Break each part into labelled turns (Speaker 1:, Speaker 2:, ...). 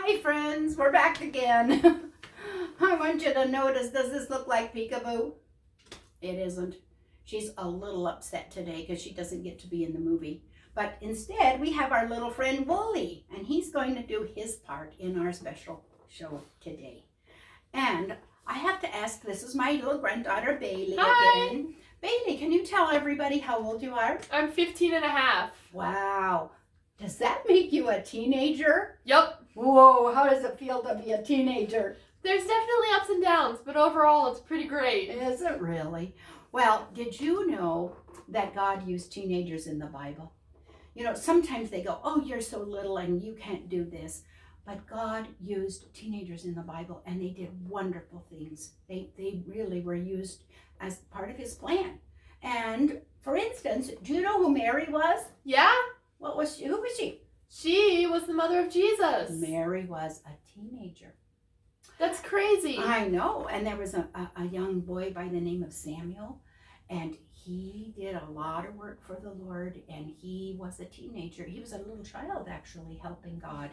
Speaker 1: Hi friends, we're back again. I want you to notice, does this look like Peekaboo? It isn't. She's a little upset today because she doesn't get to be in the movie. But instead, we have our little friend Wooly, and he's going to do his part in our special show today. And I have to ask, this is my little granddaughter Bailey again. Bailey, can you tell everybody how old you are?
Speaker 2: I'm 15 and a half.
Speaker 1: Wow. Does that make you a teenager?
Speaker 2: Yep.
Speaker 1: Whoa, how does it feel to be a teenager?
Speaker 2: There's definitely ups and downs, but overall it's pretty great.
Speaker 1: Is it really? Well, did you know that God used teenagers in the Bible? You know, sometimes they go, oh, you're so little and you can't do this. But God used teenagers in the Bible and they did wonderful things. They really were used as part of his plan. And for instance, do you know who Mary was?
Speaker 2: Yeah?
Speaker 1: Who was she?
Speaker 2: She was the mother of Jesus.
Speaker 1: Mary was a teenager.
Speaker 2: That's crazy.
Speaker 1: I know. And there was a young boy by the name of Samuel, and he did a lot of work for the Lord, and he was a teenager. He was a little child, actually, helping God.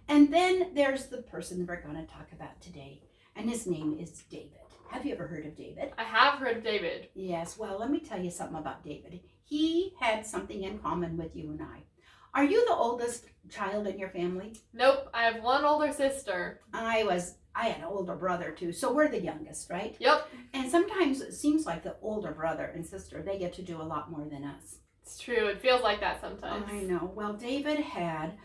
Speaker 1: And then there's the person we're going to talk about today, and his name is David. Have you ever heard of David?
Speaker 2: I have heard of David.
Speaker 1: Yes. Well, let me tell you something about David. He had something in common with you and I. Are you the oldest child in your family?
Speaker 2: Nope, I have one older sister.
Speaker 1: I had an older brother too, so we're the youngest, right?
Speaker 2: Yep.
Speaker 1: And sometimes it seems like the older brother and sister, they get to do a lot more than us.
Speaker 2: It's true, it feels like that sometimes.
Speaker 1: I know. Well, David had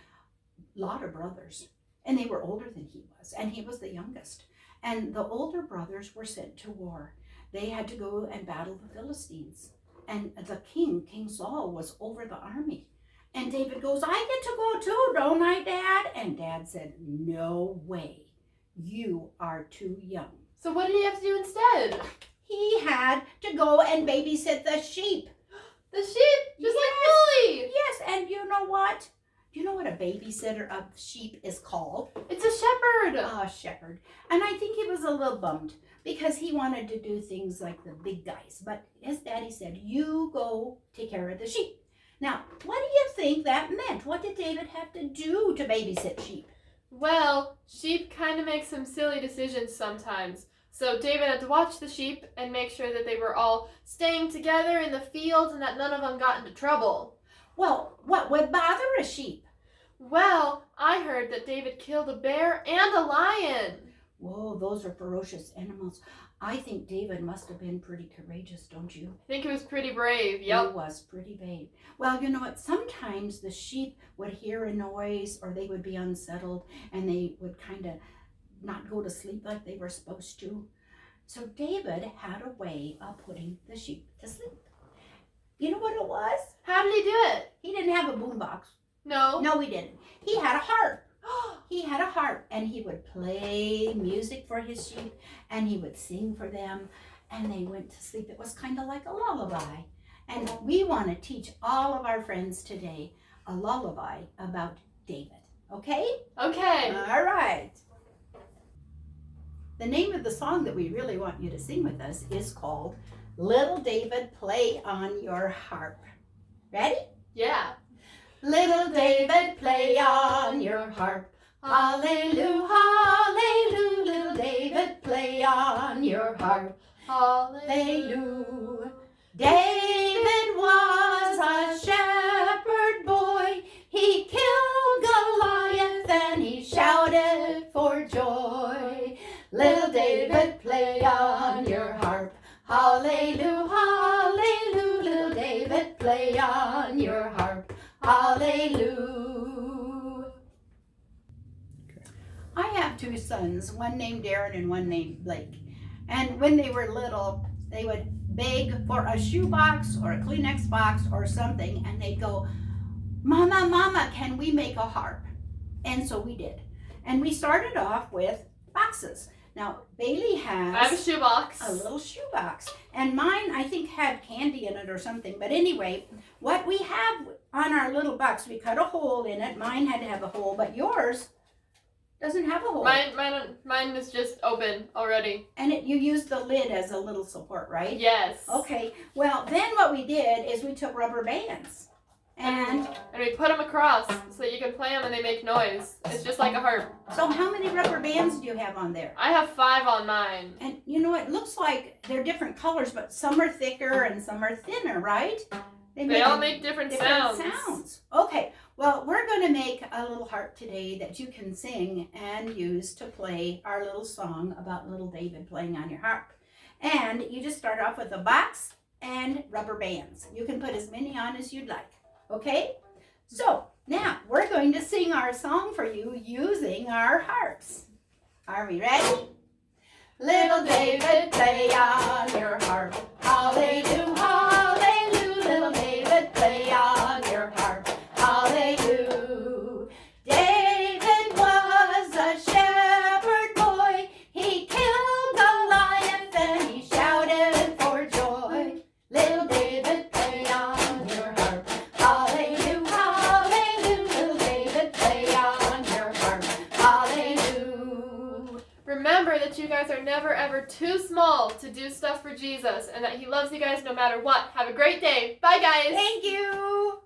Speaker 1: a lot of brothers, and they were older than he was, and he was the youngest. And the older brothers were sent to war. They had to go and battle the Philistines. And the King Saul, was over the army. And David goes, I get to go too, don't I, Dad? And Dad said, no way. You are too young.
Speaker 2: So what did he have to do instead?
Speaker 1: He had to go and babysit the sheep.
Speaker 2: The sheep? Just like Wooly.
Speaker 1: Yes, and you know what? Do you know what a babysitter of sheep is called?
Speaker 2: It's a shepherd.
Speaker 1: A shepherd. And I think he was a little bummed because he wanted to do things like the big guys. But his daddy said, you go take care of the sheep. Now, what do you think that meant? What did David have to do to babysit sheep?
Speaker 2: Well, sheep kind of make some silly decisions sometimes. So David had to watch the sheep and make sure that they were all staying together in the field and that none of them got into trouble.
Speaker 1: Well, what would bother a sheep?
Speaker 2: Well, I heard that David killed a bear and a lion.
Speaker 1: Whoa, those are ferocious animals. I think David must have been pretty courageous, don't you?
Speaker 2: I think he was pretty brave, yep.
Speaker 1: He was pretty brave. Well, you know what? Sometimes the sheep would hear a noise or they would be unsettled and they would kind of not go to sleep like they were supposed to. So David had a way of putting the sheep to sleep. You know what it was?
Speaker 2: How did he do it?
Speaker 1: He didn't have a boombox.
Speaker 2: No.
Speaker 1: No, he didn't. He had a harp. He had a harp, and he would play music for his sheep, and he would sing for them, and they went to sleep. It was kind of like a lullaby. And we want to teach all of our friends today a lullaby about David. Okay?
Speaker 2: Okay.
Speaker 1: All right. The name of the song that we really want you to sing with us is called Little David, Play on Your Harp. Ready?
Speaker 2: Yeah.
Speaker 1: Little David, play on your harp. Hallelujah, hallelujah. Little David, play on your harp. Hallelujah. David was a shepherd boy. He killed Goliath and he shouted for joy. Little David, play on your harp. Hallelujah, hallelujah. Little David, play on your harp. Hallelujah. I have two sons, one named Darren and one named Blake. And when they were little, they would beg for a shoebox or a Kleenex box or something, and they'd go, Mama, Mama, can we make a harp? And so we did. And we started off with boxes. Now, Bailey has
Speaker 2: I have a shoebox.
Speaker 1: a little shoebox. And mine, I think, had candy in it or something. But anyway, what we have on our little box, we cut a hole in it. Mine had to have a hole, but yours doesn't have a hole.
Speaker 2: Mine is just open already.
Speaker 1: And you use the lid as a little support, right?
Speaker 2: Yes.
Speaker 1: Okay. Well, then what we did is we took rubber bands And
Speaker 2: we put them across so that you can play them and they make noise. It's just like a harp.
Speaker 1: so how many rubber bands do you have on there?
Speaker 2: I have 5 on mine.
Speaker 1: And you know, it looks like they're different colors, but some are thicker and some are thinner, right?
Speaker 2: They all make different sounds.
Speaker 1: Okay, well, we're going to make a little harp today that you can sing and use to play our little song about little David playing on your harp. And you just start off with a box and rubber bands. You can put as many on as you'd like, okay? So now we're going to sing our song for you using our harps. Are we ready? Little David, play on your harp. Hallelujah, hallelujah. Little David, play on your harp. Hallelujah. David was a shepherd boy. He killed Goliath and he shouted for joy. Little David, play on your harp. Hallelujah, hallelujah. Little David, play on your harp. Hallelujah.
Speaker 2: Remember that you guys are never ever too small to do stuff for Jesus and that he loves you guys no matter what. Have a great day. Bye, guys.
Speaker 1: Thank you.